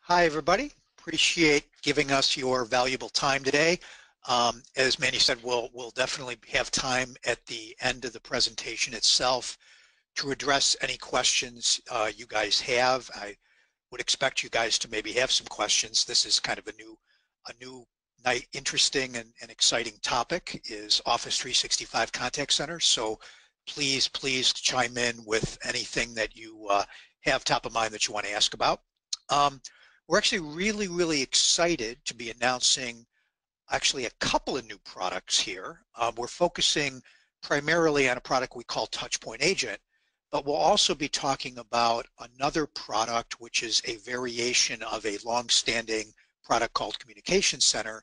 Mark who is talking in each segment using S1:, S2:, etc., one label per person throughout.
S1: Hi, everybody. Appreciate giving us your valuable time today. As Manny said, we'll definitely have time at the end of the presentation itself to address any questions you guys have. I would expect you guys to maybe have some questions. This is kind of a new interesting and exciting topic is Office 365 Contact Center. So please chime in with anything that you have top of mind that you want to ask about. We're actually really excited to be announcing actually a couple of new products here. We're focusing primarily on a product we call TouchPoint Agent, but we'll also be talking about another product which is a variation of a long-standing product called Communication Center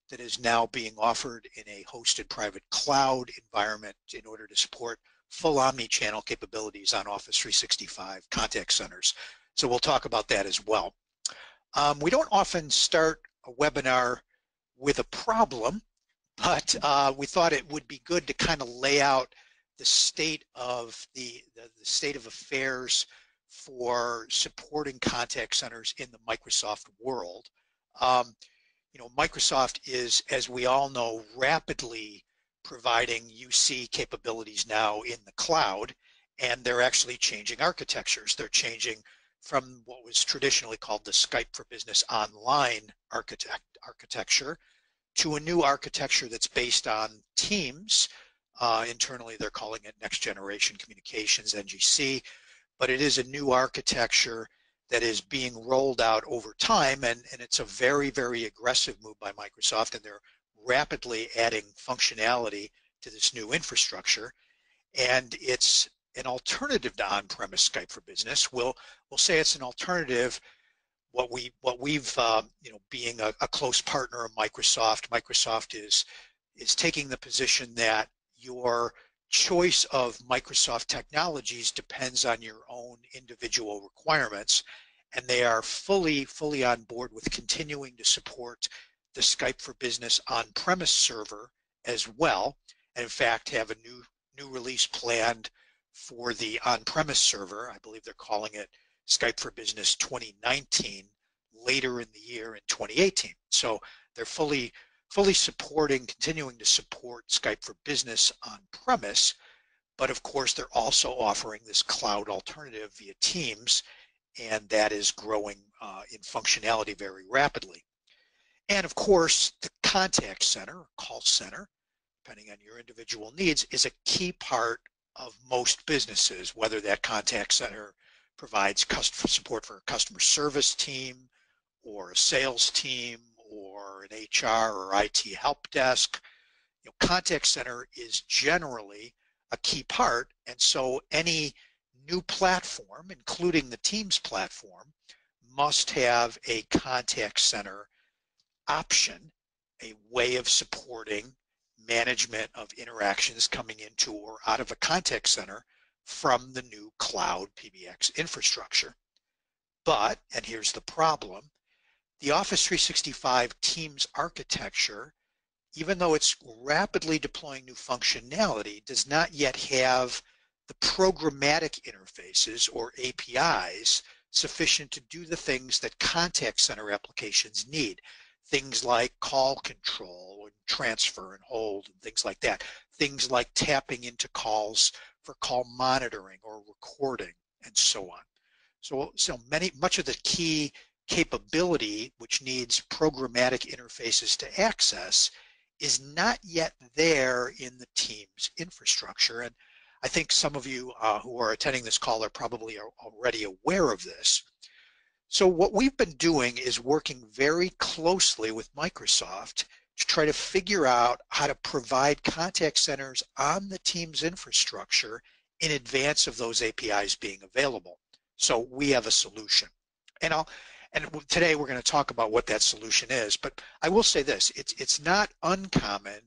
S1: that is now being offered in a hosted private cloud environment in order to support full omni-channel capabilities on Office 365 contact centers. So we'll talk about that as well. We don't often start a webinar with a problem, but we thought it would be good to kind of lay out the state of the state of affairs for supporting contact centers in the Microsoft world. Microsoft is, as we all know, rapidly providing UC capabilities now in the cloud, and they're actually changing architectures. They're changing from what was traditionally called the Skype for Business Online architecture to a new architecture that's based on Teams. Internally, they're calling it Next Generation Communications, NGC, but it is a new architecture that is being rolled out over time, and it's a very aggressive move by Microsoft, and they're rapidly adding functionality to this new infrastructure, and it's an alternative to on-premise Skype for Business. We'll say it's an alternative. What we've being a close partner of Microsoft is taking the position that your choice of Microsoft technologies depends on your own individual requirements, and they are fully on board with continuing to support the Skype for Business on-premise server as well, and in fact have a new release planned for the on-premise server. I believe they're calling it Skype for Business 2019 later in the year in 2018. So they're fully continuing to support Skype for Business on-premise, but of course they're also offering this cloud alternative via Teams, and that is growing in functionality very rapidly. And of course the contact center, or call center, depending on your individual needs, is a key part of most businesses, whether that contact center provides customer support for a customer service team or a sales team or an HR or IT help desk. Contact center is generally a key part, and so any new platform, including the Teams platform, must have a contact center option, a way of supporting management of interactions coming into or out of a contact center from the new cloud PBX infrastructure. But, and here's the problem, the Office 365 Teams architecture, even though it's rapidly deploying new functionality, does not yet have the programmatic interfaces or APIs sufficient to do the things that contact center applications need. Things like call control and transfer and hold and things like that. Things like tapping into calls for call monitoring or recording and so on. So much of the key capability which needs programmatic interfaces to access is not yet there in the Teams infrastructure. And I think some of you who are attending this call are probably already aware of this. So what we've been doing is working very closely with Microsoft to try to figure out how to provide contact centers on the Teams infrastructure in advance of those APIs being available. So we have a solution. And today we're going to talk about what that solution is, but I will say this, it's not uncommon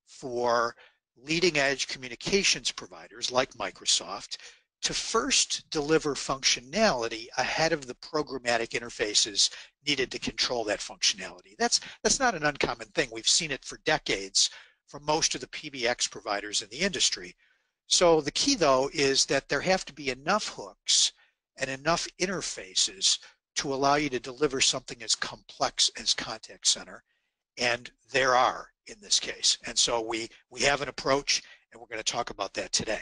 S1: for leading edge communications providers like Microsoft to first deliver functionality ahead of the programmatic interfaces needed to control that functionality. That's not an uncommon thing. We've seen it for decades from most of the PBX providers in the industry. So the key though is that there have to be enough hooks and enough interfaces to allow you to deliver something as complex as contact center, and there are in this case. And so we have an approach, and we're going to talk about that today.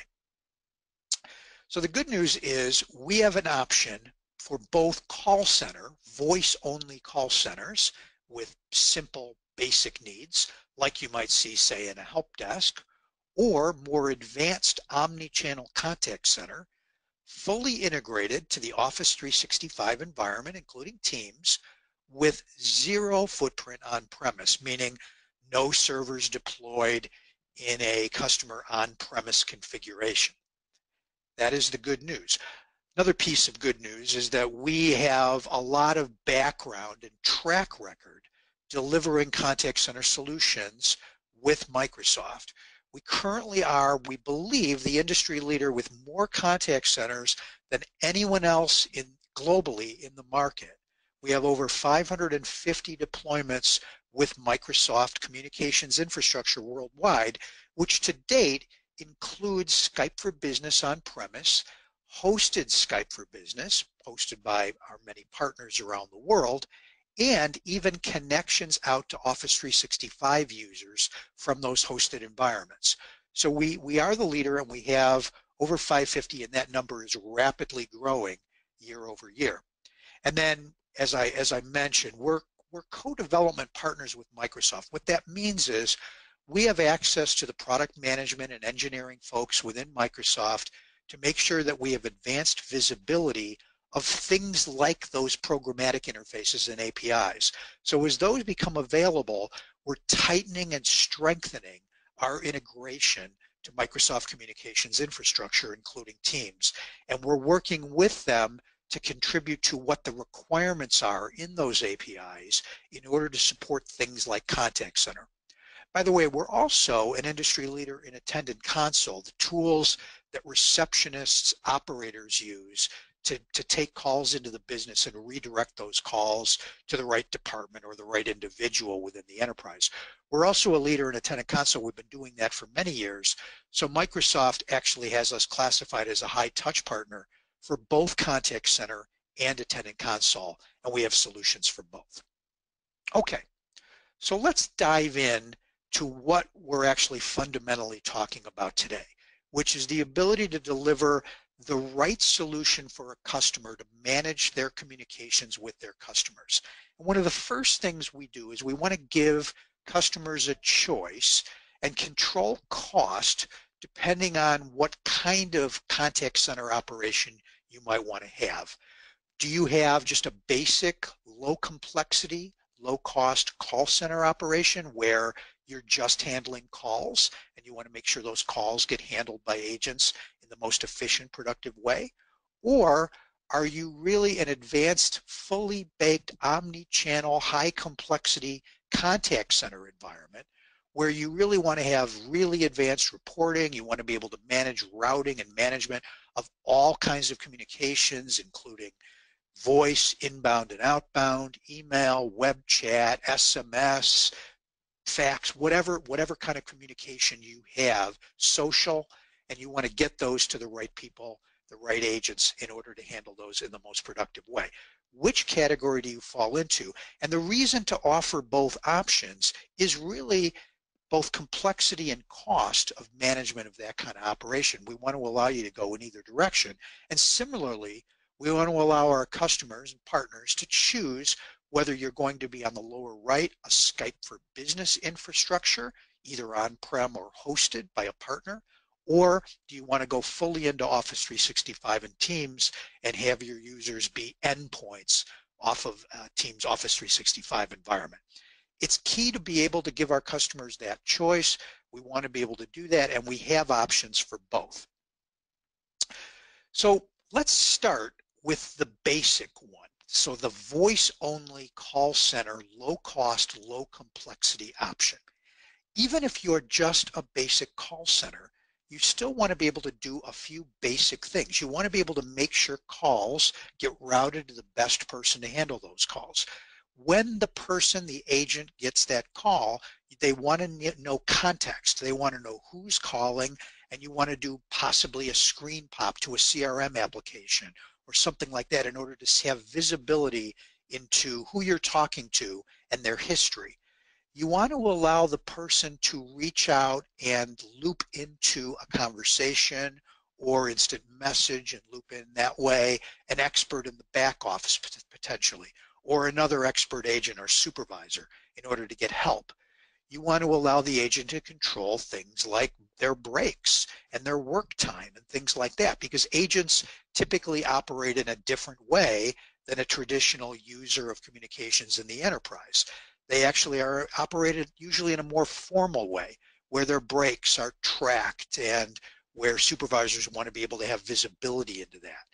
S1: So the good news is we have an option for both call center, voice-only call centers with simple basic needs, like you might see, say, in a help desk, or more advanced omni-channel contact center, fully integrated to the Office 365 environment, including Teams, with zero footprint on-premise, meaning no servers deployed in a customer on-premise configuration. That is the good news. Another piece of good news is that we have a lot of background and track record delivering contact center solutions with Microsoft. We currently are, we believe, the industry leader with more contact centers than anyone else globally in the market. We have over 550 deployments with Microsoft communications infrastructure worldwide, which to date includes Skype for Business on-premise, hosted Skype for Business, hosted by our many partners around the world, and even connections out to Office 365 users from those hosted environments. So we are the leader, and we have over 550, and that number is rapidly growing year over year. And then, as I mentioned, we're co-development partners with Microsoft. What that means is we have access to the product management and engineering folks within Microsoft to make sure that we have advanced visibility of things like those programmatic interfaces and APIs. So as those become available, we're tightening and strengthening our integration to Microsoft Communications infrastructure, including Teams. And we're working with them to contribute to what the requirements are in those APIs in order to support things like Contact Center. By the way, we're also an industry leader in Attendant Console, the tools that receptionists, operators use to take calls into the business and redirect those calls to the right department or the right individual within the enterprise. We're also a leader in Attendant Console. We've been doing that for many years. So Microsoft actually has us classified as a high touch partner for both Contact Center and Attendant Console, and we have solutions for both. Okay, so let's dive in to what we're actually fundamentally talking about today, which is the ability to deliver the right solution for a customer to manage their communications with their customers. And one of the first things we do is we want to give customers a choice and control cost depending on what kind of contact center operation you might want to have. Do you have just a basic, low complexity, low cost call center operation where you're just handling calls and you want to make sure those calls get handled by agents in the most efficient, productive way? Or are you really an advanced, fully baked, omni-channel, high complexity contact center environment where you really want to have really advanced reporting, you want to be able to manage routing and management of all kinds of communications, including voice, inbound and outbound, email, web chat, SMS, fax, whatever kind of communication you have, social, and you want to get those to the right people, the right agents in order to handle those in the most productive way. Which category do you fall into? And the reason to offer both options is really both complexity and cost of management of that kind of operation. We want to allow you to go in either direction. And similarly, we want to allow our customers and partners to choose whether you're going to be on the lower right, a Skype for Business infrastructure, either on-prem or hosted by a partner, or do you want to go fully into Office 365 and Teams and have your users be endpoints off of Teams Office 365 environment? It's key to be able to give our customers that choice. We want to be able to do that, and we have options for both. So let's start with the basic one. So the voice-only call center, low-cost, low-complexity option. Even if you're just a basic call center, you still want to be able to do a few basic things. You want to be able to make sure calls get routed to the best person to handle those calls. When the person, the agent, gets that call, they want to know context. They want to know who's calling, and you want to do possibly a screen pop to a CRM application or something like that in order to have visibility into who you're talking to and their history. You want to allow the person to reach out and loop into a conversation or instant message and loop in that way an expert in the back office potentially, or another expert agent or supervisor in order to get help. You want to allow the agent to control things like their breaks and their work time and things like that, because agents typically operate in a different way than a traditional user of communications in the enterprise. They actually are operated usually in a more formal way where their breaks are tracked and where supervisors want to be able to have visibility into that.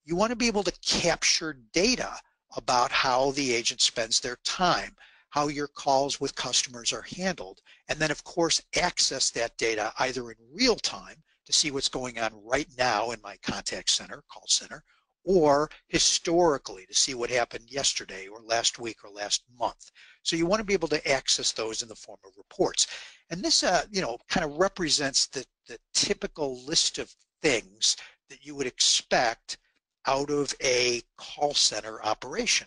S1: You want to be able to capture data about how the agent spends their time, how your calls with customers are handled, and then of course access that data either in real time to see what's going on right now in my contact center, call center, or historically to see what happened yesterday or last week or last month. So you want to be able to access those in the form of reports. And this, kind of represents the typical list of things that you would expect out of a call center operation.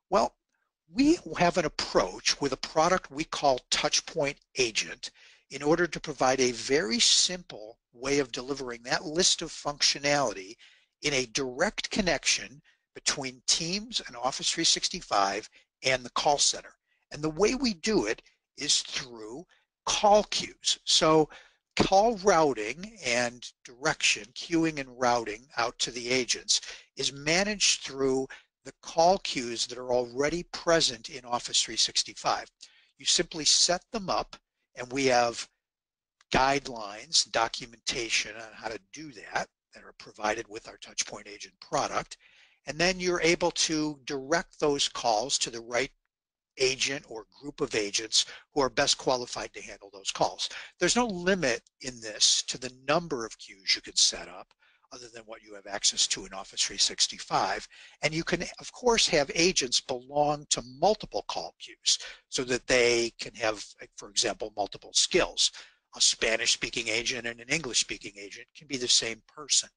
S1: Well, we have an approach with a product we call TouchPoint Agent in order to provide a very simple way of delivering that list of functionality in a direct connection between Teams and Office 365 and the call center. And the way we do it is through call queues. So call routing and direction, queuing and routing out to the agents is managed through the call queues that are already present in Office 365. You simply set them up, and we have guidelines, documentation on how to do that are provided with our TouchPoint Agent product. And then you're able to direct those calls to the right agent or group of agents who are best qualified to handle those calls. There's no limit in this to the number of queues you can set up other than what you have access to in Office 365. And you can, of course, have agents belong to multiple call queues so that they can have, for example, multiple skills. A Spanish-speaking agent and an English-speaking agent can be the same person.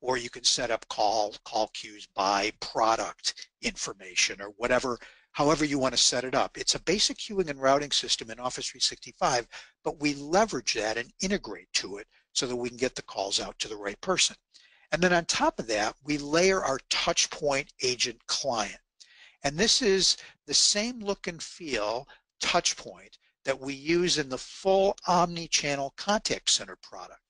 S1: Or you can set up call queues by product information or whatever, however you want to set it up. It's a basic queuing and routing system in Office 365, but we leverage that and integrate to it so that we can get the calls out to the right person. And then on top of that, we layer our TouchPoint Agent client. And this is the same look and feel TouchPoint that we use in the full omni-channel contact center product.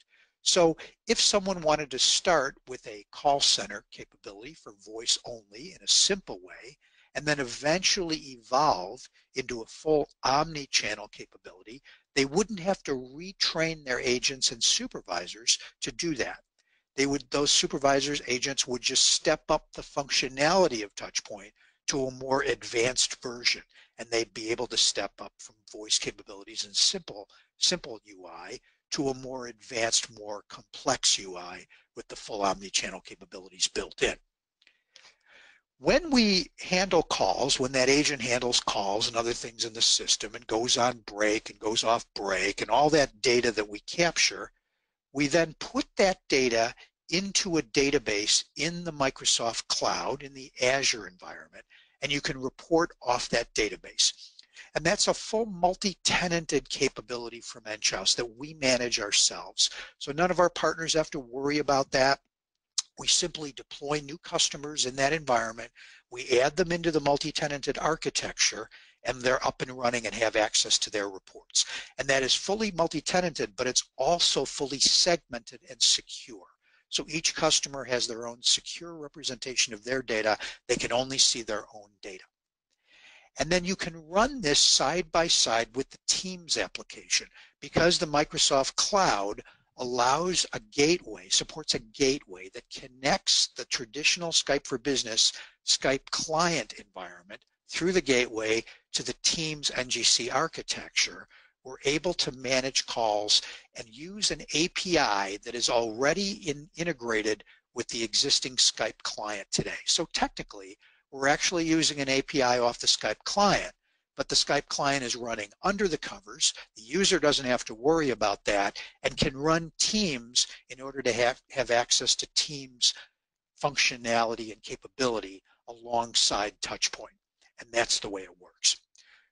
S1: So if someone wanted to start with a call center capability for voice only in a simple way, and then eventually evolve into a full omni-channel capability, they wouldn't have to retrain their agents and supervisors to do that. Those supervisors, agents would just step up the functionality of TouchPoint to a more advanced version, and they'd be able to step up from voice capabilities and simple UI to a more advanced, more complex UI with the full omni-channel capabilities built in. When we handle calls, when that agent handles calls and other things in the system and goes on break and goes off break and all that data that we capture, we then put that data into a database in the Microsoft Cloud, in the Azure environment, and you can report off that database. And that's a full multi-tenanted capability from Enghouse that we manage ourselves. So none of our partners have to worry about that. We simply deploy new customers in that environment. We add them into the multi-tenanted architecture, and they're up and running and have access to their reports. And that is fully multi-tenanted, but it's also fully segmented and secure. So each customer has their own secure representation of their data. They can only see their own data. And then you can run this side by side with the Teams application because the Microsoft Cloud allows a gateway, supports a gateway that connects the traditional Skype for Business Skype client environment through the gateway to the Teams NGC architecture. We're able to manage calls and use an API that is already integrated with the existing Skype client today. So technically, we're actually using an API off the Skype client, but the Skype client is running under the covers. The user doesn't have to worry about that and can run Teams in order to have access to Teams functionality and capability alongside TouchPoint. And that's the way it works.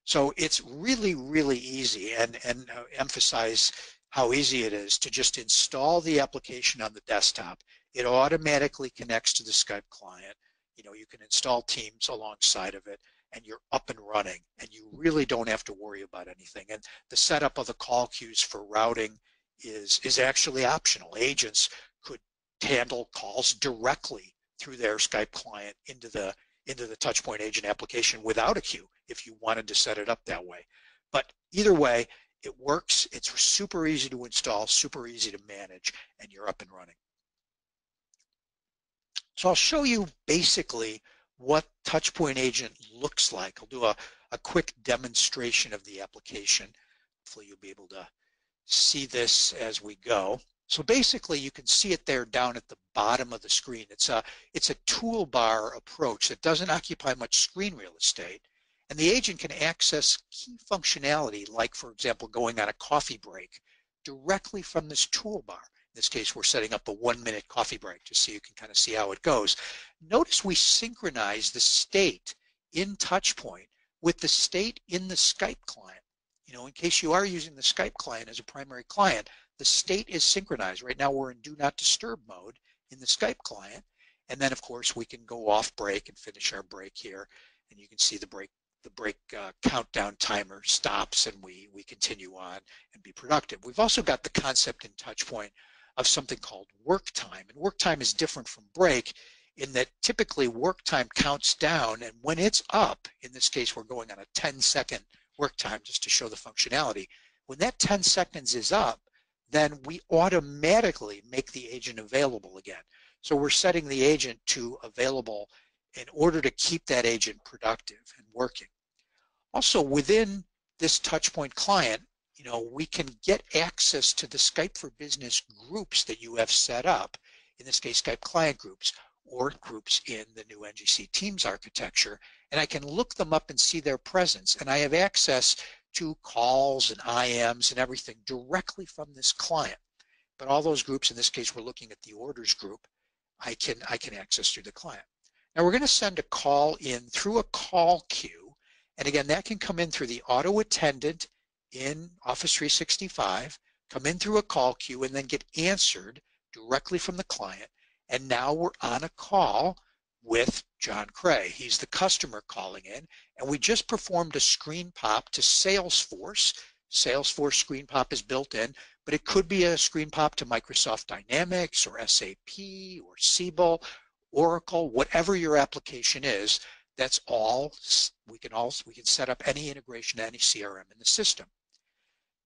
S1: So it's really, really easy, and emphasize how easy it is to just install the application on the desktop. It automatically connects to the Skype client. You know, you can install Teams alongside of it, and you're up and running, and you really don't have to worry about anything. And the setup of the call queues for routing is actually optional. Agents could handle calls directly through their Skype client into the TouchPoint agent application without a queue if you wanted to set it up that way. But either way, it works. It's super easy to install, super easy to manage, and you're up and running. So I'll show you basically what TouchPoint Agent looks like. I'll do a quick demonstration of the application. Hopefully you'll be able to see this as we go. So basically you can see it there down at the bottom of the screen. It's a toolbar approach that doesn't occupy much screen real estate. And the agent can access key functionality, like, for example, going on a coffee break directly from this toolbar. In this case, we're setting up a 1-minute coffee break just so you can kind of see how it goes. Notice we synchronize the state in TouchPoint with the state in the Skype client. You know, in case you are using the Skype client as a primary client, the state is synchronized. Right now we're in do not disturb mode in the Skype client. And then, of course, we can go off break and finish our break here. And you can see the break countdown timer stops, and we continue on and be productive. We've also got the concept in TouchPoint of something called work time. And work time is different from break in that typically work time counts down, and when it's up, in this case we're going on a 10-second work time just to show the functionality. When that 10 seconds is up, then we automatically make the agent available again. So we're setting the agent to available in order to keep that agent productive and working. Also, within this TouchPoint client, you know, we can get access to the Skype for Business groups that you have set up, in this case Skype client groups, or groups in the new NGC Teams architecture, and I can look them up and see their presence, and I have access to calls and IMs and everything directly from this client. But all those groups, in this case we're looking at the orders group, I can access through the client. Now we're going to send a call in through a call queue, and again that can come in through the auto attendant in Office 365, come in through a call queue, and then get answered directly from the client. And now we're on a call with John Cray. He's the customer calling in, and we just performed a screen pop to Salesforce. Salesforce screen pop is built in, but it could be a screen pop to Microsoft Dynamics or SAP or Siebel, Oracle, whatever your application is. That's all. We can set up any integration to any CRM in the system.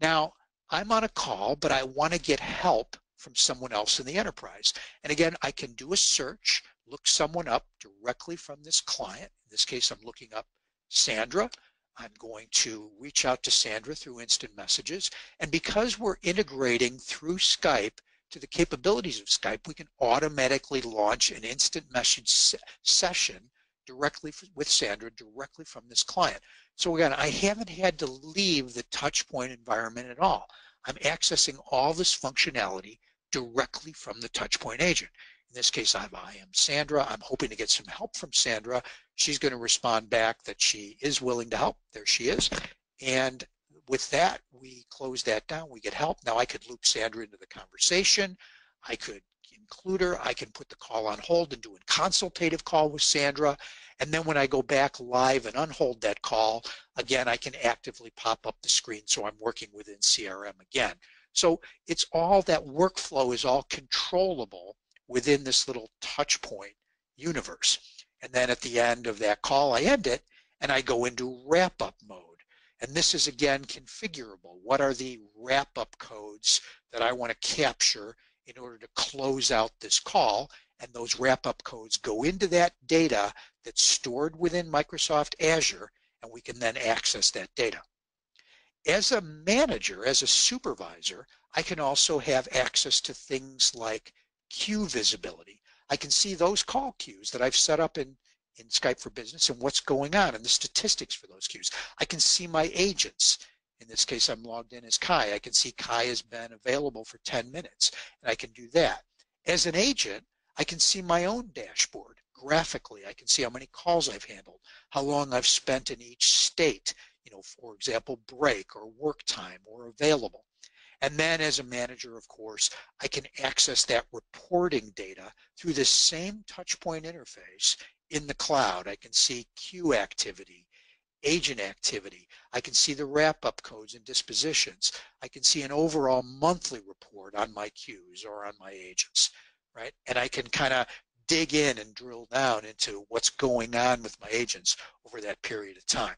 S1: Now, I'm on a call, but I want to get help from someone else in the enterprise. And again, I can do a search, look someone up directly from this client. In this case, I'm looking up Sandra. I'm going to reach out to Sandra through instant messages. And because we're integrating through Skype to the capabilities of Skype, we can automatically launch an instant message session directly with Sandra, directly from this client. So again, I haven't had to leave the TouchPoint environment at all. I'm accessing all this functionality directly from the TouchPoint agent. In this case, I am Sandra. I'm hoping to get some help from Sandra. She's going to respond back that she is willing to help. There she is. And with that, we close that down. We get help. Now I could loop Sandra into the conversation. I could include her. I can put the call on hold and do a consultative call with Sandra. And then when I go back live and unhold that call, again, I can actively pop up the screen so I'm working within CRM again. So it's all that workflow is all controllable within this little TouchPoint universe. And then at the end of that call, I end it and I go into wrap-up mode. And this is again configurable. What are the wrap-up codes that I want to capture in order to close out this call? And those wrap-up codes go into that data that's stored within Microsoft Azure, and we can then access that data. As a manager, as a supervisor, I can also have access to things like queue visibility. I can see those call queues that I've set up in Skype for Business and what's going on and the statistics for those queues. I can see my agents. In this case, I'm logged in as Kai. I can see Kai has been available for 10 minutes, and I can do that. As an agent, I can see my own dashboard graphically. I can see how many calls I've handled, how long I've spent in each state, for example, break or work time or available. And then as a manager, of course, I can access that reporting data through the same TouchPoint interface in the cloud. I can see queue activity, agent activity. I can see the wrap-up codes and dispositions. I can see an overall monthly report on my queues or on my agents, right? And I can kind of dig in and drill down into what's going on with my agents over that period of time.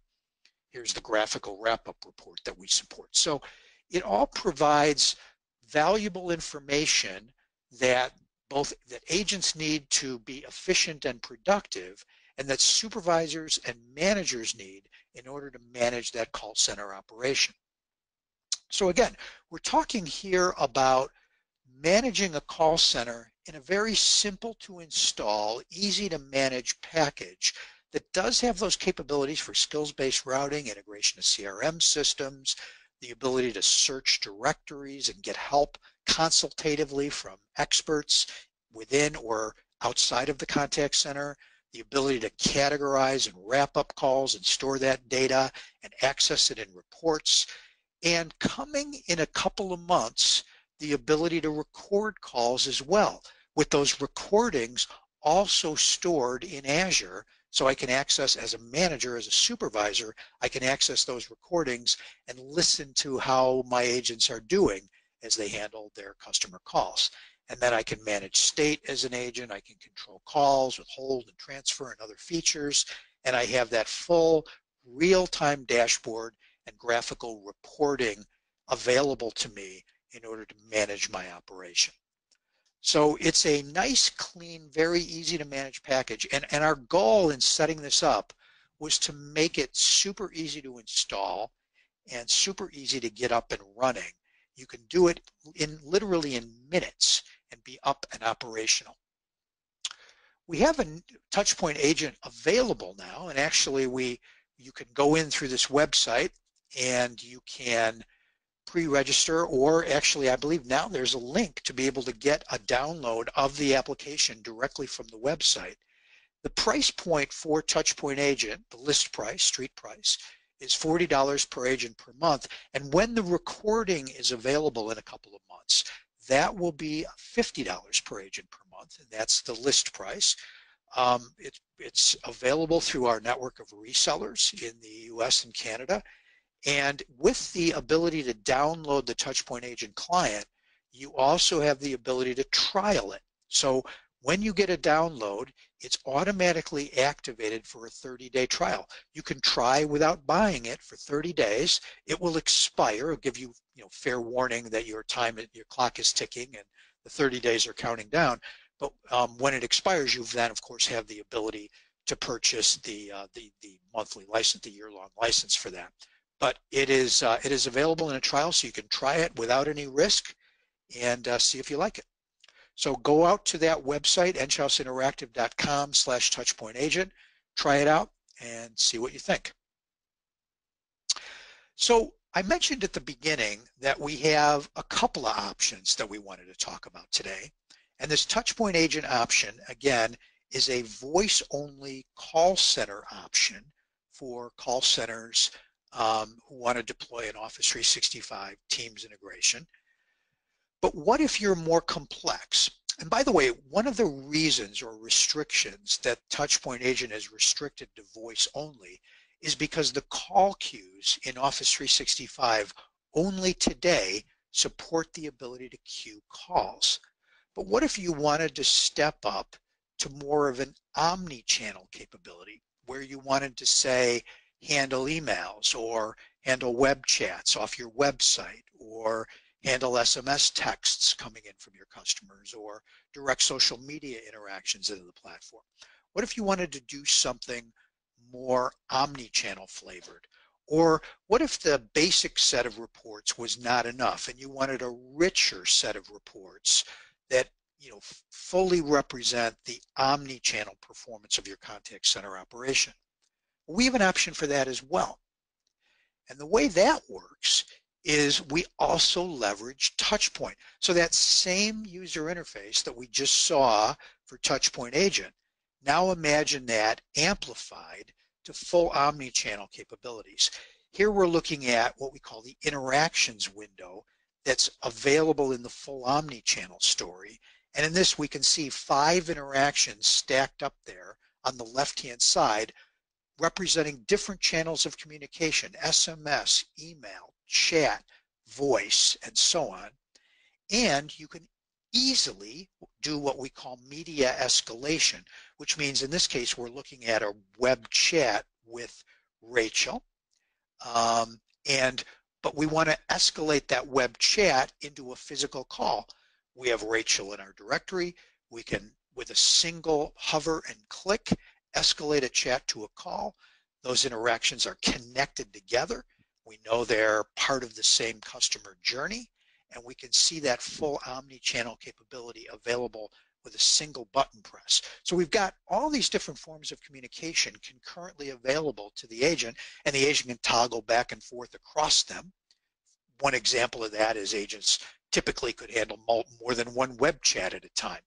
S1: Here's the graphical wrap-up report that we support. So it all provides valuable information that that agents need to be efficient and productive, and that supervisors and managers need in order to manage that call center operation. So again, we're talking here about managing a call center in a very simple to install, easy to manage package that does have those capabilities for skills-based routing, integration of CRM systems, the ability to search directories and get help consultatively from experts within or outside of the contact center, the ability to categorize and wrap up calls and store that data and access it in reports, and coming in a couple of months, the ability to record calls as well, with those recordings also stored in Azure, so I can access as a manager, as a supervisor, I can access those recordings and listen to how my agents are doing as they handle their customer calls. And then I can manage state as an agent, I can control calls with hold and transfer and other features, and I have that full real-time dashboard and graphical reporting available to me in order to manage my operation. So it's a nice, clean, very easy to manage package. And our goal in setting this up was to make it super easy to install and super easy to get up and running. You can do it literally in minutes and be up and operational. We have a TouchPoint agent available now, and actually you can go in through this website and you can pre-register, or actually I believe now there's a link to be able to get a download of the application directly from the website. The price point for TouchPoint Agent, the list price, street price, is $40 per agent per month. And when the recording is available in a couple of months, that will be $50 per agent per month, and that's the list price. It's available through our network of resellers in the US and Canada. And with the ability to download the TouchPoint Agent client, you also have the ability to trial it. So when you get a download, it's automatically activated for a 30-day trial. You can try without buying it for 30 days. It will expire. It'll give you, fair warning that your clock is ticking and the 30 days are counting down. But when it expires, you then, of course, have the ability to purchase the monthly license, the year-long license for that. But it is available in a trial, so you can try it without any risk and see if you like it. So go out to that website, enchhousinteractive.com/touchpointagent, try it out and see what you think. So I mentioned at the beginning that we have a couple of options that we wanted to talk about today. And this TouchPoint Agent option, again, is a voice-only call center option for call centers who want to deploy an Office 365 Teams integration. But what if you're more complex? And by the way, one of the reasons or restrictions that TouchPoint Agent is restricted to voice only is because the call queues in Office 365 only today support the ability to queue calls. But what if you wanted to step up to more of an omni-channel capability, where you wanted to, say, handle emails or handle web chats off your website, or handle SMS texts coming in from your customers, or direct social media interactions into the platform? What if you wanted to do something more omni-channel flavored? Or what if the basic set of reports was not enough and you wanted a richer set of reports that fully represent the omni-channel performance of your contact center operation? We have an option for that as well. And the way that works is we also leverage TouchPoint. So that same user interface that we just saw for TouchPoint Agent. Now imagine that amplified to full omni-channel capabilities. Here we're looking at what we call the interactions window that's available in the full omni-channel story. And in this, we can see 5 interactions stacked up there on the left-hand side, representing different channels of communication: SMS, email, chat, voice, and so on. And you can easily do what we call media escalation, which means in this case we're looking at a web chat with Rachel, but we want to escalate that web chat into a physical call. We have Rachel in our directory. We can, with a single hover and click, escalate a chat to a call. Those interactions are connected together. We know they're part of the same customer journey, and we can see that full omni-channel capability available with a single button press. So we've got all these different forms of communication concurrently available to the agent, and the agent can toggle back and forth across them. One example of that is agents typically could handle more than one web chat at a time.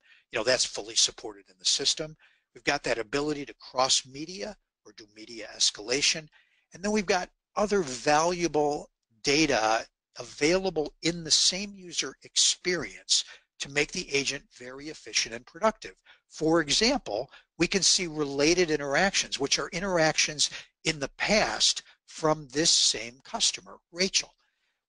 S1: That's fully supported in the system. We've got that ability to cross media or do media escalation. And then we've got other valuable data available in the same user experience to make the agent very efficient and productive. For example, we can see related interactions, which are interactions in the past from this same customer, Rachel.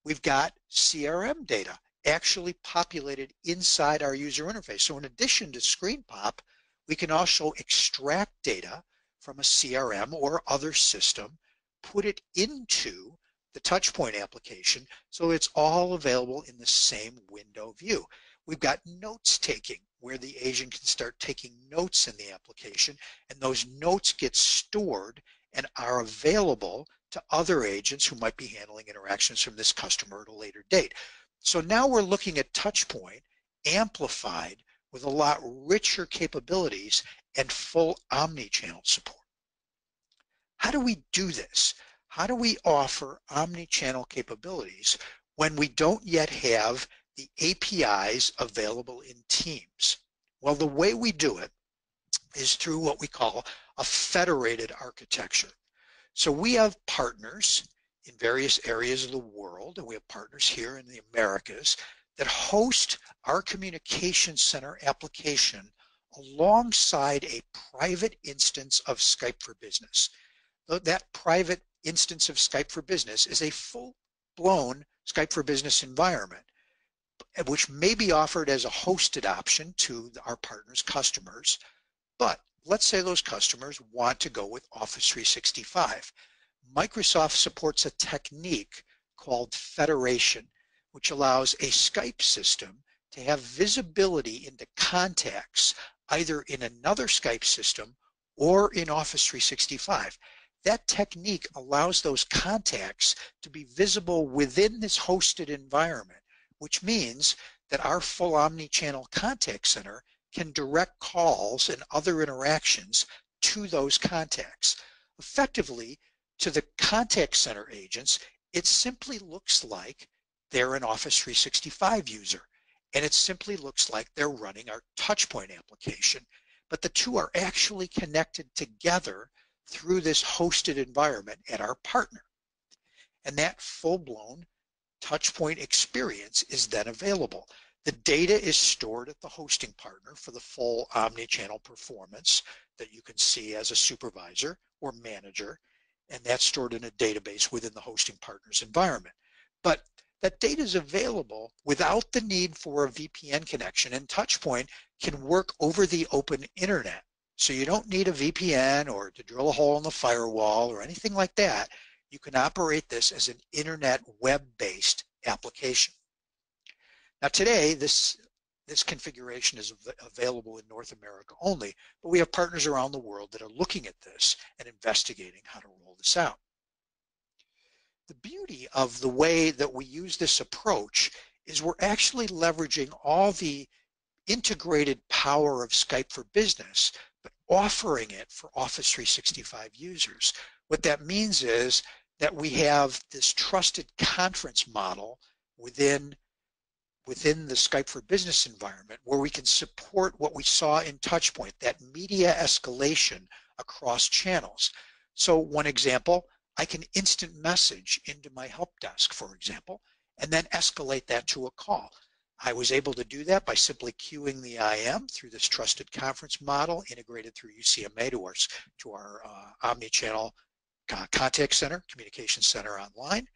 S1: We've got CRM data actually populated inside our user interface. So in addition to screen pop, we can also extract data from a CRM or other system, put it into the TouchPoint application, so it's all available in the same window view. We've got notes taking, where the agent can start taking notes in the application, and those notes get stored and are available to other agents who might be handling interactions from this customer at a later date. So now we're looking at TouchPoint amplified with a lot richer capabilities and full omni-channel support. How do we do this? How do we offer omni-channel capabilities when we don't yet have the APIs available in Teams? Well, the way we do it is through what we call a federated architecture. So we have partners in various areas of the world, and we have partners here in the Americas that host our communication center application alongside a private instance of Skype for Business. That private instance of Skype for Business is a full-blown Skype for Business environment, which may be offered as a hosted option to our partners' customers. But let's say those customers want to go with Office 365. Microsoft supports a technique called federation, which allows a Skype system to have visibility into contacts either in another Skype system or in Office 365. That technique allows those contacts to be visible within this hosted environment, which means that our full omni-channel contact center can direct calls and other interactions to those contacts. Effectively, to the contact center agents, it simply looks like they're an Office 365 user, and it simply looks like they're running our TouchPoint application, but the two are actually connected together through this hosted environment at our partner. And that full-blown TouchPoint experience is then available. The data is stored at the hosting partner for the full omni-channel performance that you can see as a supervisor or manager, and that's stored in a database within the hosting partner's environment. But that data is available without the need for a VPN connection, and TouchPoint can work over the open internet. So you don't need a VPN or to drill a hole in the firewall or anything like that. You can operate this as an internet web-based application. Now today, this configuration is available in North America only, but we have partners around the world that are looking at this and investigating how to roll this out. The beauty of the way that we use this approach is we're actually leveraging all the integrated power of Skype for Business, but offering it for Office 365 users. What that means is that we have this trusted conference model within within the Skype for Business environment where we can support what we saw in TouchPoint, that media escalation across channels. So one example, I can instant message into my help desk, for example, and then escalate that to a call. I was able to do that by simply queuing the IM through this trusted conference model integrated through UCMA to our omni-channel contact center, communication center online.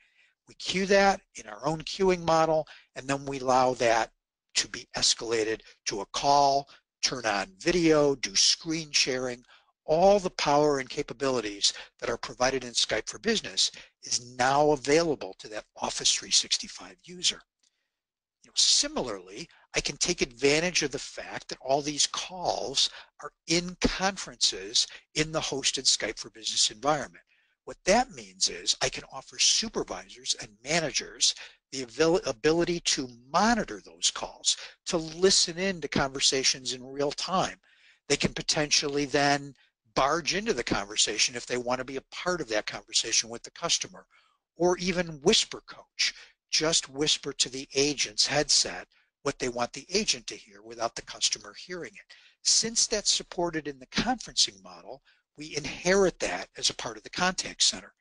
S1: We queue that in our own queuing model, and then we allow that to be escalated to a call, turn on video, do screen sharing. All the power and capabilities that are provided in Skype for Business is now available to that Office 365 user. Similarly, I can take advantage of the fact that all these calls are in conferences in the hosted Skype for Business environment. What that means is I can offer supervisors and managers the ability to monitor those calls, to listen in to conversations in real time. They can potentially then barge into the conversation if they want to be a part of that conversation with the customer, or even whisper coach. Just whisper to the agent's headset what they want the agent to hear without the customer hearing it. Since that's supported in the conferencing model, we inherit that as a part of the contact center.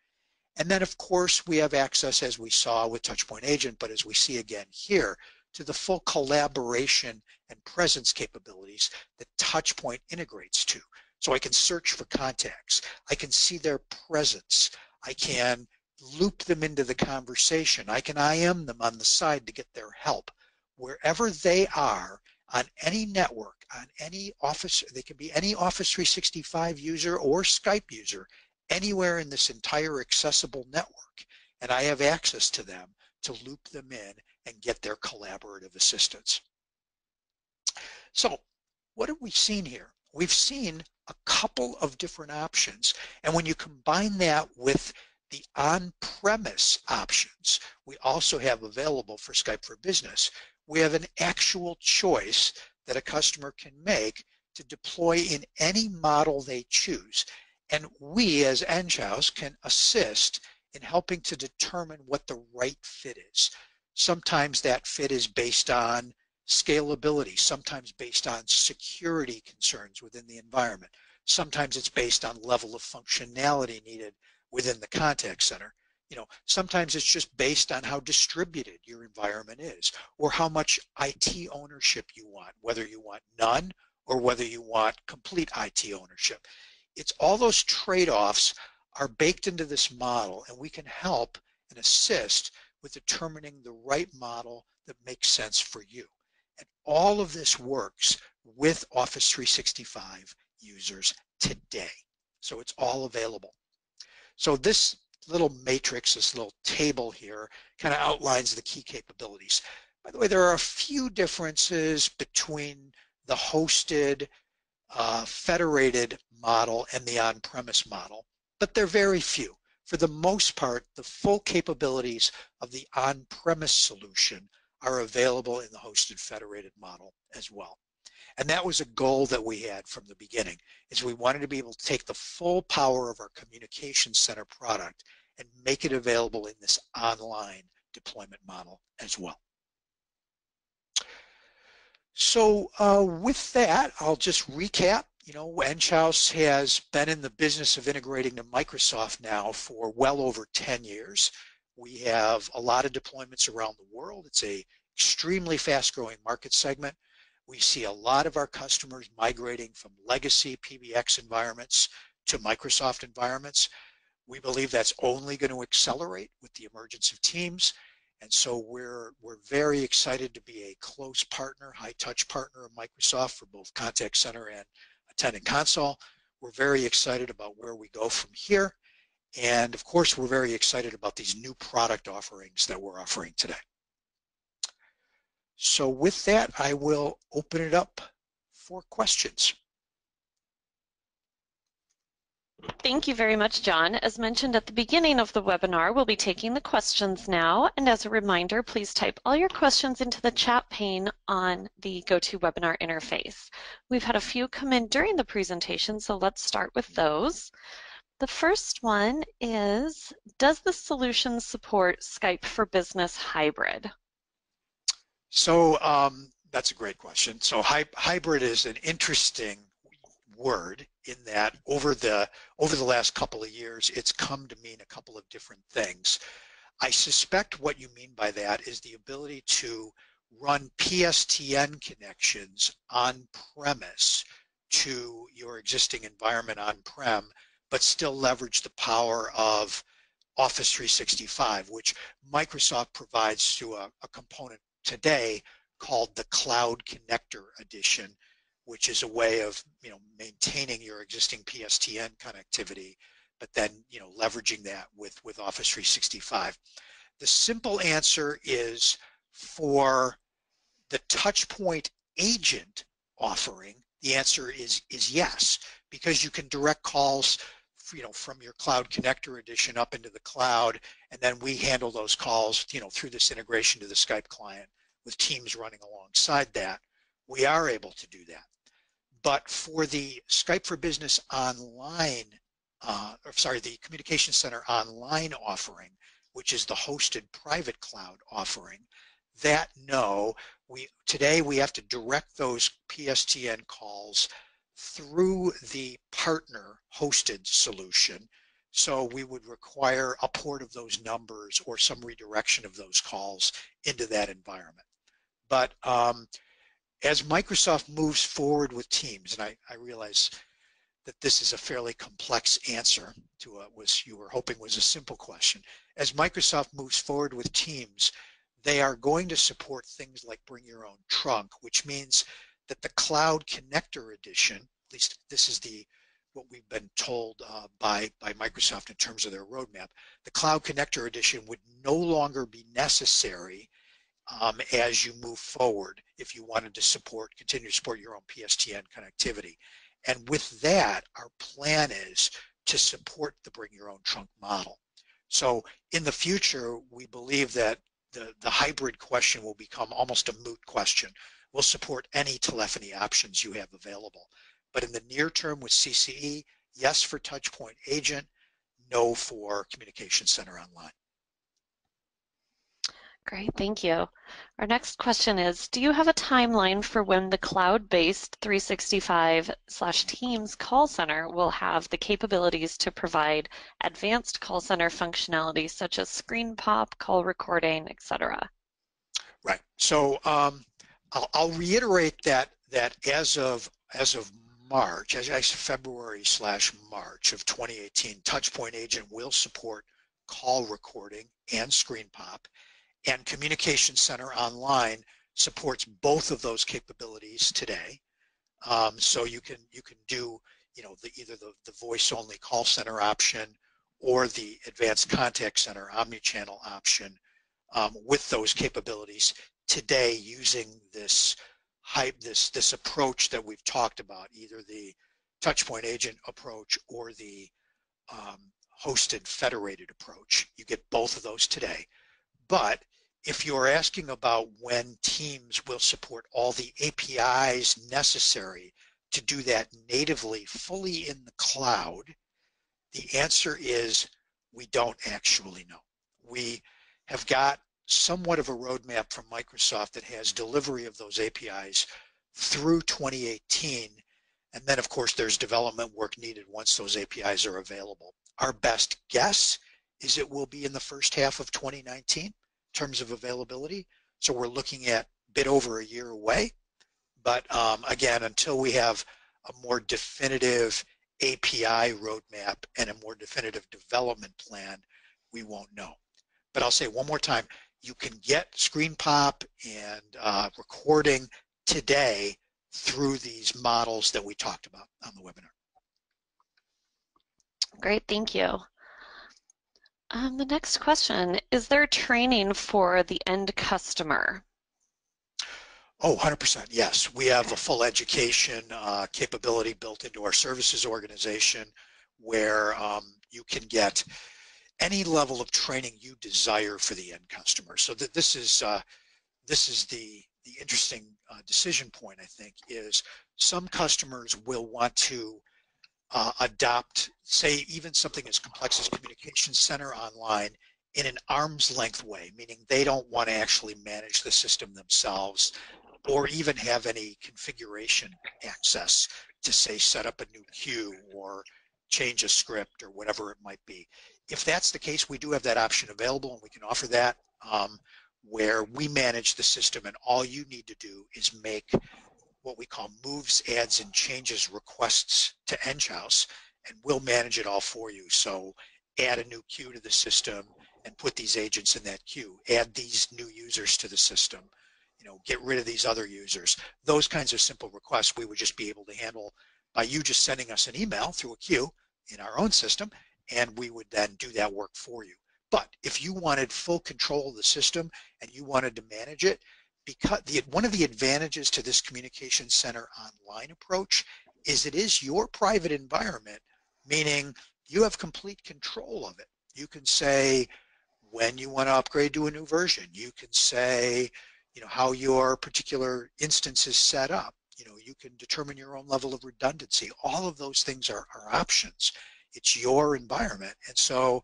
S1: And then, of course, we have access, as we saw with TouchPoint Agent, but as we see again here, to the full collaboration and presence capabilities that TouchPoint integrates to. So I can search for contacts. I can see their presence. I can loop them into the conversation. I can IM them on the side to get their help. Wherever they are, on any network, on any Office, they can be any Office 365 user or Skype user, anywhere in this entire accessible network, and I have access to them to loop them in and get their collaborative assistance. So what have we seen here? We've seen a couple of different options, and when you combine that with the on-premise options we also have available for Skype for Business, we have an actual choice that a customer can make to deploy in any model they choose. And we as Enghouse can assist in helping to determine what the right fit is. Sometimes that fit is based on scalability, sometimes based on security concerns within the environment. Sometimes it's based on level of functionality needed within the contact center. Sometimes it's just based on how distributed your environment is, or how much IT ownership you want, whether you want none or whether you want complete IT ownership. It's all those trade-offs are baked into this model, and we can help and assist with determining the right model that makes sense for you. And all of this works with Office 365 users today. So it's all available. So this little matrix, this little table here, kind of outlines the key capabilities. By the way, there are a few differences between the hosted federated model and the on-premise model, but they're very few. For the most part, the full capabilities of the on-premise solution are available in the hosted federated model as well. And that was a goal that we had from the beginning, is we wanted to be able to take the full power of our communication center product and make it available in this online deployment model as well. So with that, I'll just recap. Enghouse has been in the business of integrating to Microsoft now for well over 10 years. We have a lot of deployments around the world. It's an extremely fast-growing market segment. We see a lot of our customers migrating from legacy PBX environments to Microsoft environments. We believe that's only going to accelerate with the emergence of Teams. And so we're very excited to be a close partner, high-touch partner of Microsoft for both Contact Center and Attendant Console. We're very excited about where we go from here. And of course, we're very excited about these new product offerings that we're offering today. So with that, I will open it up for questions.
S2: Thank you very much, John. As mentioned at the beginning of the webinar, we'll be taking the questions now. And as a reminder, please type all your questions into the chat pane on the GoToWebinar interface. We've had a few come in during the presentation, so let's start with those. The first one is, does the solution support Skype for Business hybrid?
S1: So that's a great question. So hybrid is an interesting word in that over the last couple of years, it's come to mean a couple of different things. I suspect what you mean by that is the ability to run PSTN connections on premise to your existing environment on-prem, but still leverage the power of Office 365, which Microsoft provides through a component today called the Cloud Connector Edition, which is a way of maintaining your existing PSTN connectivity, but then leveraging that with Office 365. The simple answer is for the TouchPoint agent offering, the answer is yes, because you can direct calls from your Cloud Connector edition up into the cloud, and then we handle those calls through this integration to the Skype client with Teams running alongside that. We are able to do that. But for the Skype for Business Online, the Communication Center Online offering, which is the hosted private cloud offering, that today we have to direct those PSTN calls through the partner hosted solution. So we would require a port of those numbers or some redirection of those calls into that environment. But as Microsoft moves forward with Teams, and I realize that this is a fairly complex answer to what you were hoping was a simple question. As Microsoft moves forward with Teams, they are going to support things like bring your own trunk, which means that the Cloud Connector Edition, at least this is what we've been told by Microsoft in terms of their roadmap, the Cloud Connector Edition would no longer be necessary as you move forward if you wanted to continue to support your own PSTN connectivity. And with that, our plan is to support the bring your own trunk model. So in the future, we believe that the hybrid question will become almost a moot question. We'll support any telephony options you have available. But in the near term with CCE, yes for TouchPoint Agent, no for Communication Center Online.
S2: Great, thank you. Our next question is, do you have a timeline for when the cloud-based 365/Teams call center will have the capabilities to provide advanced call center functionality such as screen pop, call recording, etc.?
S1: Right. So I'll reiterate that as of March, as February/March of 2018, TouchPoint Agent will support call recording and screen pop. And Communication Center Online supports both of those capabilities today. So you can do either the voice only call center option or the advanced contact center omnichannel option with those capabilities today using this approach that we've talked about, either the TouchPoint Agent approach or the hosted federated approach. You get both of those today. But if you're asking about when Teams will support all the APIs necessary to do that natively, fully in the cloud, the answer is we don't actually know. We have got somewhat of a roadmap from Microsoft that has delivery of those APIs through 2018. And then, of course, there's development work needed once those APIs are available. Our best guess is it will be in the first half of 2019. Terms of availability. So we're looking at a bit over a year away. But again, until we have a more definitive API roadmap and a more definitive development plan, we won't know. But I'll say one more time, you can get screen pop and recording today through these models that we talked about on the webinar.
S2: Great, thank you. The next question, is there training for the end customer?
S1: Oh, 100%, yes. We have a full education capability built into our services organization where you can get any level of training you desire for the end customer. So that this is the interesting decision point, I think, is some customers will want to adopt, say, even something as complex as Communication Center Online in an arm's length way, meaning they don't want to actually manage the system themselves or even have any configuration access to, say, set up a new queue or change a script or whatever it might be. If that's the case, we do have that option available, and we can offer that, where we manage the system, and all you need to do is make what we call moves, adds, and changes requests to Enghouse, and we'll manage it all for you. So add a new queue to the system and put these agents in that queue. Add these new users to the system. Get rid of these other users. Those kinds of simple requests we would just be able to handle by you just sending us an email through a queue in our own system, and we would then do that work for you. But if you wanted full control of the system and you wanted to manage it, because one of the advantages to this communication center online approach is it is your private environment, meaning you have complete control of it. You can say when you want to upgrade to a new version. You can say, how your particular instance is set up. You can determine your own level of redundancy. All of those things are options. It's your environment. And so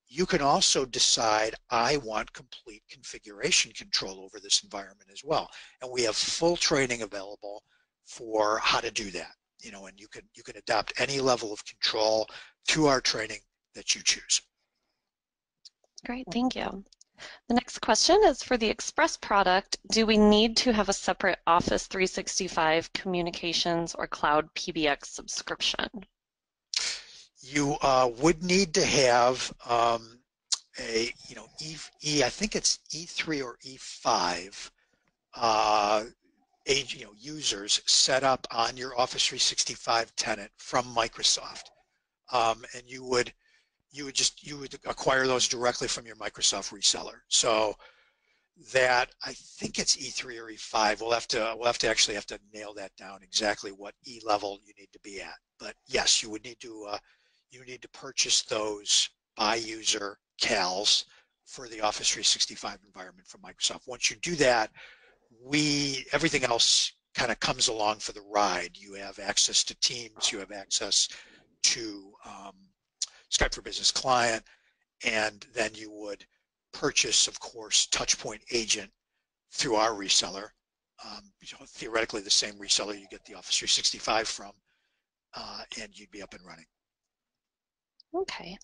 S1: you can also decide, I want complete configuration control over this environment as well. And we have full training available for how to do that. And you can adopt any level of control through our training that you choose.
S2: Great, thank you. The next question is for the Express product. Do we need to have a separate Office 365 communications or cloud PBX subscription?
S1: You would need to have I think it's E3 or E5 users set up on your Office 365 tenant from Microsoft, and you would acquire those directly from your Microsoft reseller. So that, I think it's E3 or E5. We'll have to nail that down exactly what E level you need to be at. But yes, you would need to purchase those by user CALs for the Office 365 environment from Microsoft. Once you do that, everything else kind of comes along for the ride. You have access to Teams, you have access to Skype for Business Client, and then you would purchase, of course, TouchPoint Agent through our reseller. Theoretically, the same reseller you get the Office 365 from, and you'd be up and running.
S2: Okay.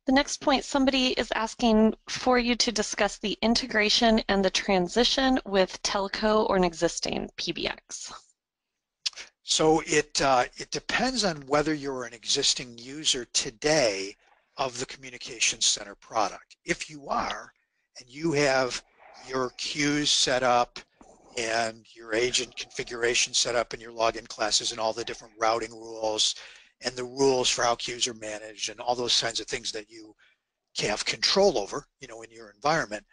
S2: The next point, somebody is asking for you to discuss the integration and the transition with telco or an existing PBX.
S1: So it depends on whether you're an existing user today of the Communications Center product. If you are, and you have your queues set up and your agent configuration set up and your login classes and all the different routing rules and the rules for how queues are managed and all those kinds of things that you have control over, in your environment,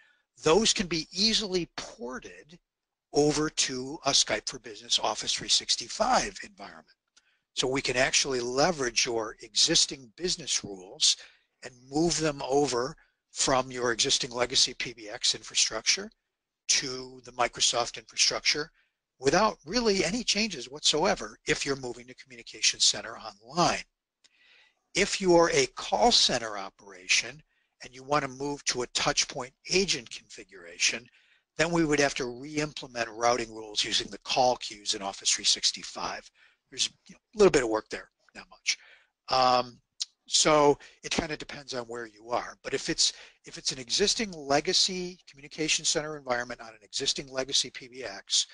S1: those can be easily ported over to a Skype for Business Office 365 environment. So we can actually leverage your existing business rules and move them over from your existing legacy PBX infrastructure to the Microsoft infrastructure without really any changes whatsoever if you're moving to Communication Center online. If you're a call center operation and you want to move to a TouchPoint agent configuration, then we would have to re-implement routing rules using the call queues in Office 365. There's a little bit of work there, not much. So it kind of depends on where you are. But if it's an existing legacy communication center environment on an existing legacy PBX,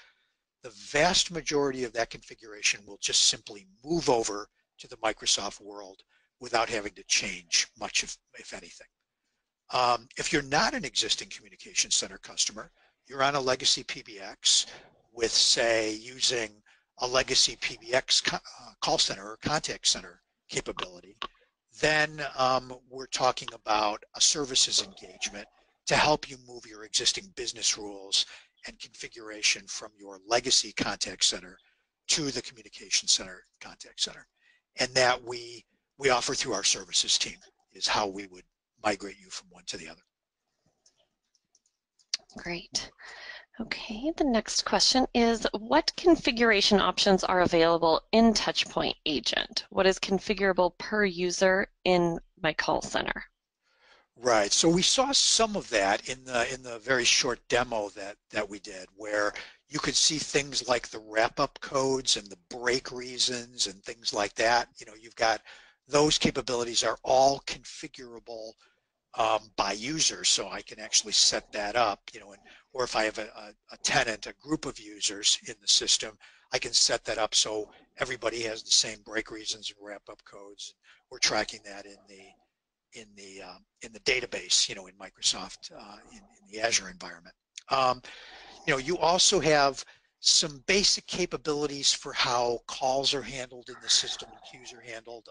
S1: the vast majority of that configuration will just simply move over to the Microsoft world without having to change much, if anything. If you're not an existing communication center customer, you're on a legacy PBX with, say, using a legacy PBX call center or contact center capability, then we're talking about a services engagement to help you move your existing business rules and configuration from your legacy contact center to the communication center contact center. And that we offer through our services team is how we would migrate you from one to the other.
S2: Great. Okay, the next question is, what configuration options are available in TouchPoint Agent? What is configurable per user in my call center?
S1: Right. So we saw some of that in the very short demo that we did, where you could see things like the wrap-up codes and the break reasons and things like that. You know, you've got those capabilities are all configurable by user, so I can actually set that up. You know, and or if I have a tenant, a group of users in the system, I can set that up so everybody has the same break reasons and wrap-up codes. We're tracking that in the database, you know, in Microsoft in the Azure environment. You know, you also have some basic capabilities for how calls are handled in the system and queues are handled.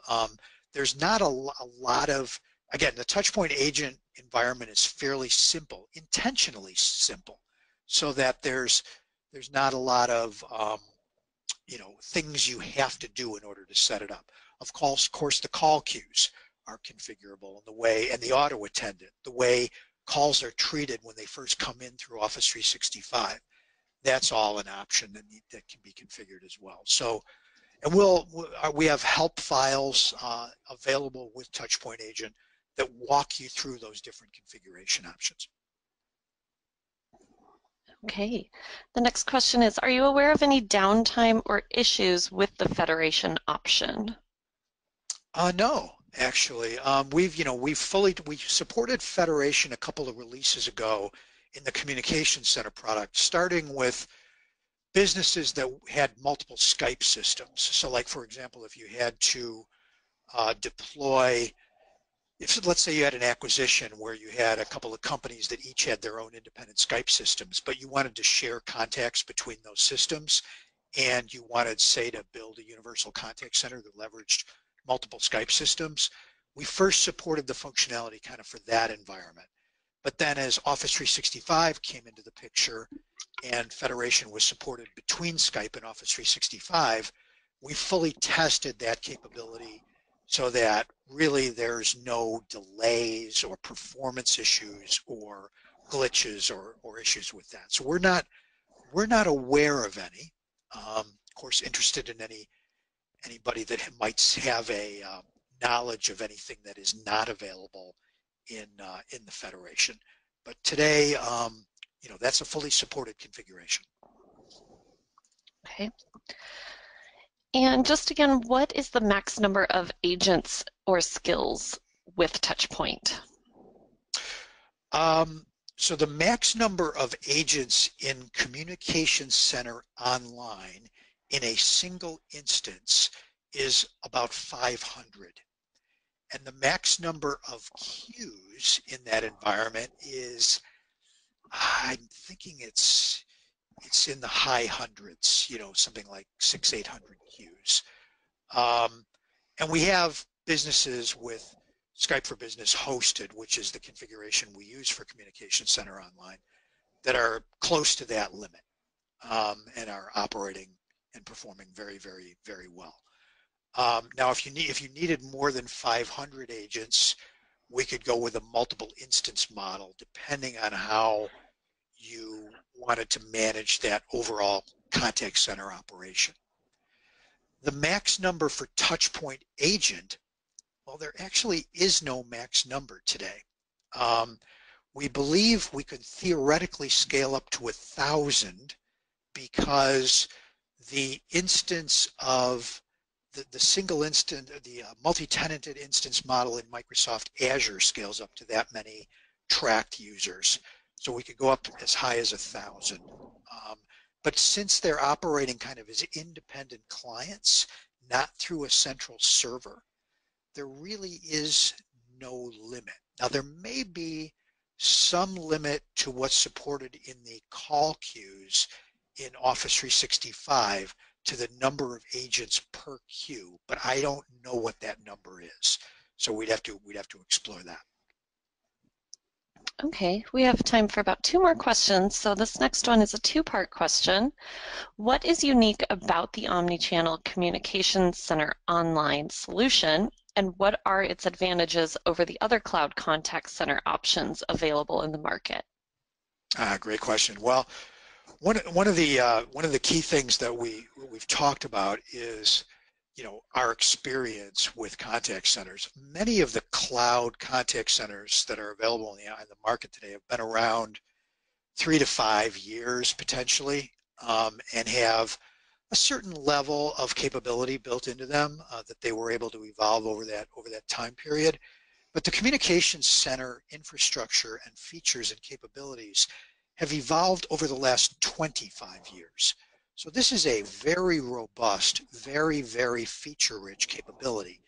S1: There's not a lot of, again, the TouchPoint agent environment is fairly simple, intentionally simple, so that there's not a lot of you know, things you have to do in order to set it up. Of course, the call queues are configurable in the way, and the auto attendant, the way calls are treated when they first come in through Office 365. That's all an option that can be configured as well. So, and we have help files available with TouchPoint Agent that walk you through those different configuration options.
S2: Okay. The next question is, are you aware of any downtime or issues with the Federation option?
S1: No, actually, we supported Federation a couple of releases ago in the Communication Center product, starting with businesses that had multiple Skype systems. So, like for example, if you had to deploy, if let's say you had an acquisition where you had a couple of companies that each had their own independent Skype systems, but you wanted to share contacts between those systems, and you wanted, say, to build a universal contact center that leveraged multiple Skype systems, we first supported the functionality kind of for that environment. But then as Office 365 came into the picture and Federation was supported between Skype and Office 365, we fully tested that capability so that really there's no delays or performance issues or glitches or issues with that. So we're not aware of any. Of course, interested in anybody that might have a knowledge of anything that is not available in the Federation. But today, you know, that's a fully supported configuration.
S2: Okay. And just again, what is the max number of agents or skills with TouchPoint?
S1: So the max number of agents in Communication Center Online in a single instance is about 500. And the max number of queues in that environment is, I'm thinking it's in the high hundreds, you know, something like 800 queues. Um, and we have businesses with Skype for Business hosted, which is the configuration we use for Communication Center Online, that are close to that limit and are operating and performing very, very, very well. Now, if you needed more than 500 agents, we could go with a multiple instance model, depending on how you wanted to manage that overall contact center operation. The max number for TouchPoint Agent, well, there actually is no max number today. We believe we could theoretically scale up to 1,000 because the instance of the single instance, the multi-tenanted instance model in Microsoft Azure scales up to that many tracked users. So we could go up as high as 1,000. But since they're operating kind of as independent clients, not through a central server, there really is no limit. Now, there may be some limit to what's supported in the call queues in Office 365 to the number of agents per queue, but I don't know what that number is. So we'd have to explore that.
S2: Okay, we have time for about two more questions. So this next one is a two-part question. What is unique about the Omnichannel Communication Center Online solution, and what are its advantages over the other cloud contact center options available in the market?
S1: Great question. Well, one of the key things that we've talked about is our experience with contact centers. Many of the cloud contact centers that are available in the market today have been around 3 to 5 years potentially, and have a certain level of capability built into them that they were able to evolve over that time period. But the communications center infrastructure and features and capabilities have evolved over the last 25 years. So this is a very robust, very, very feature-rich capability.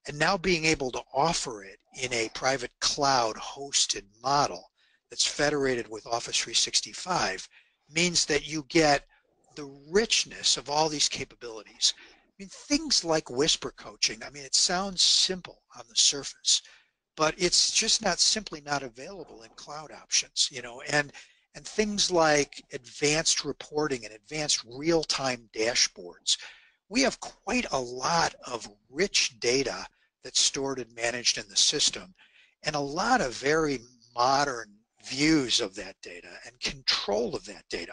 S1: And now being able to offer it in a private cloud hosted model that's federated with Office 365 means that you get the richness of all these capabilities. I mean, things like whisper coaching, I mean, it sounds simple on the surface, but it's just not simply not available in cloud options, and things like advanced reporting and advanced real-time dashboards. We have quite a lot of rich data that's stored and managed in the system, and a lot of very modern views of that data and control of that data.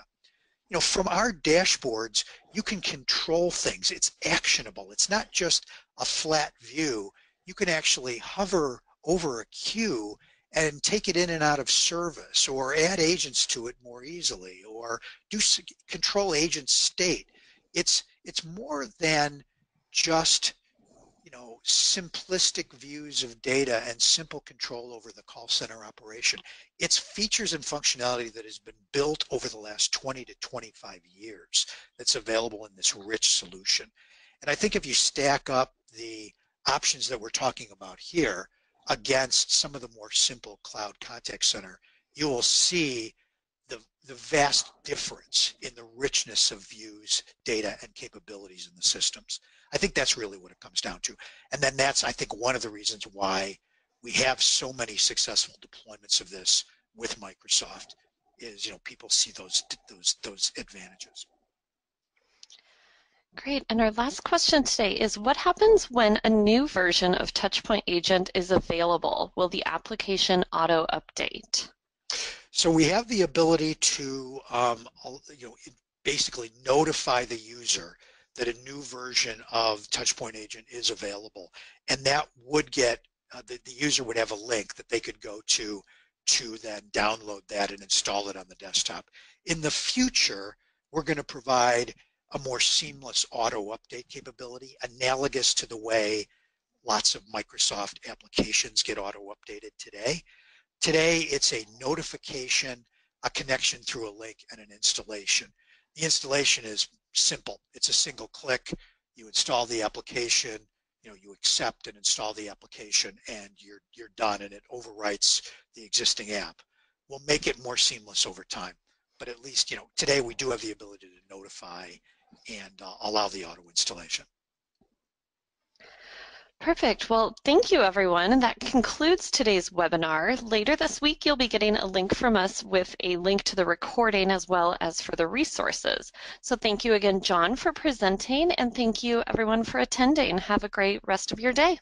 S1: From our dashboards, you can control things. It's actionable. It's not just a flat view. You can actually hover over a queue and take it in and out of service, or add agents to it more easily, or control agent state. It's more than just simplistic views of data and simple control over the call center operation. It's features and functionality that has been built over the last 20 to 25 years that's available in this rich solution. And I think if you stack up the options that we're talking about here against some of the more simple cloud contact center, you will see the vast difference in the richness of views, data, and capabilities in the systems. I think that's really what it comes down to. And then that's, I think, one of the reasons why we have so many successful deployments of this with Microsoft is, people see those advantages.
S2: Great. And our last question today is, what happens when a new version of TouchPoint Agent is available? Will the application auto update?
S1: So we have the ability to, basically notify the user that a new version of TouchPoint Agent is available, and that would get the user would have a link that they could go to then download that and install it on the desktop. In the future, we're going to provide a more seamless auto update capability, analogous to the way lots of Microsoft applications get auto updated today. Today, it's a notification, a connection through a link, and an installation. The installation is simple. It's a single click. You install the application, you accept and install the application, and you're done, and it overwrites the existing app. We'll make it more seamless over time. But at least, today we do have the ability to notify and allow the auto installation.
S2: Perfect. Well, thank you, everyone. And that concludes today's webinar. Later this week, you'll be getting a link from us with a link to the recording as well as for the resources. So thank you again, John, for presenting, and thank you, everyone, for attending. Have a great rest of your day.